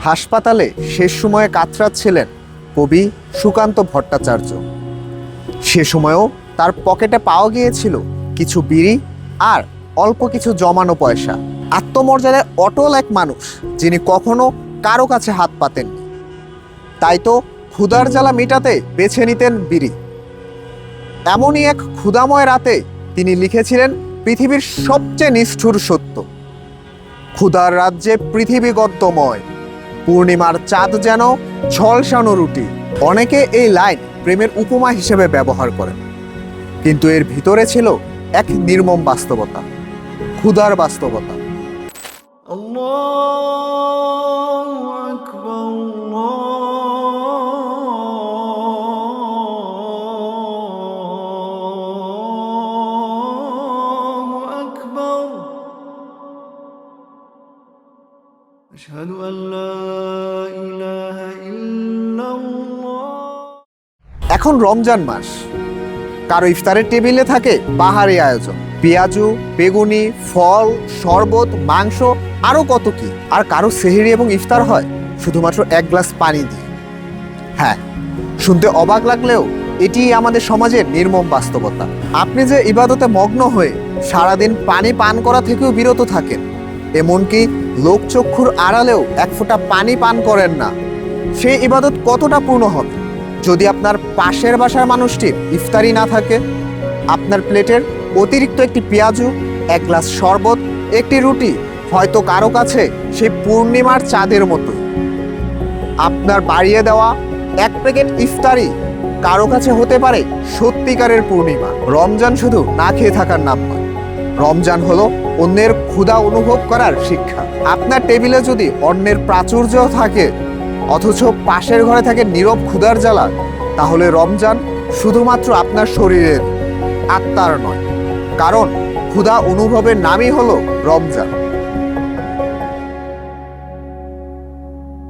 হাসপাতালে শেষ সময়ে কাতরাচ্ছিলেন কবি সুকান্ত ভট্টাচার্য। সে সময়েও তার পকেটে পাওয়া গিয়েছিল কিছু বিড়ি আর অল্প কিছু জমানো পয়সা। আত্মমর্যাদায় অটল এক মানুষ, যিনি কখনো কারো কাছে হাত পাতেননি। তাই তো ক্ষুধার জ্বালা মেটাতে বেছে নিতেন বিড়ি। এমনই এক ক্ষুধাময় রাতে তিনি লিখেছিলেন পৃথিবীর সবচেয়ে নিষ্ঠুর সত্য, ক্ষুধার রাজ্যে পৃথিবী গদ্যময়, পূর্ণিমার চাঁদ যেন ঝলসানো রুটি। অনেকে এই লাইন প্রেমের উপমা হিসেবে ব্যবহার করেন, কিন্তু এর ভিতরে ছিল এক নির্মম বাস্তবতা, ক্ষুধার বাস্তবতা। এখন রমজান মাস, কারো ইফতারের টেবিলে থাকে বাহারি আয়োজন, পেঁয়াজু, বেগুনি, ফল, শরবত, মাংস, আরো কত কি। আর কারো সেহরি এবং ইফতার হয় শুধুমাত্র এক গ্লাস পানি দিয়ে। হ্যাঁ, শুনতে অবাক লাগলেও এটি আমাদের সমাজের নির্মম বাস্তবতা। আপনি যে ইবাদতে মগ্ন হয়ে সারাদিন পানি পান করা থেকেও বিরত থাকেন, এমনকি লোকচক্ষুর আড়ালেও এক ফোঁটা পানি পান করেন না, সেই ইবাদত কতটা পূর্ণ হবে যদি আপনার পাশের বাসার মানুষটির ইফতারি না থাকে? আপনার প্লেটের অতিরিক্ত একটি পেঁয়াজু, এক গ্লাস শরবত, একটি রুটি হয়তো কারো কাছে সেই পূর্ণিমার চাঁদের মতো। আপনার বাড়িয়ে দেওয়া এক প্যাকেট ইফতারি কারো কাছে হতে পারে সত্যিকারের পূর্ণিমা। রমজান শুধু না খেয়ে থাকার নাম নয়, রমজান হলো অন্যের ক্ষুধা অনুভব করার শিক্ষা। আপনার টেবিলে যদি অন্যের প্রাচুর্য থাকে অথচ পাশের ঘরে থাকে নীরব ক্ষুধার জ্বালা, তাহলে রমজান শুধুমাত্র আপনার শরীরের, আত্মার নয়। কারণ ক্ষুধা অনুভবের নামই হলো রমজান।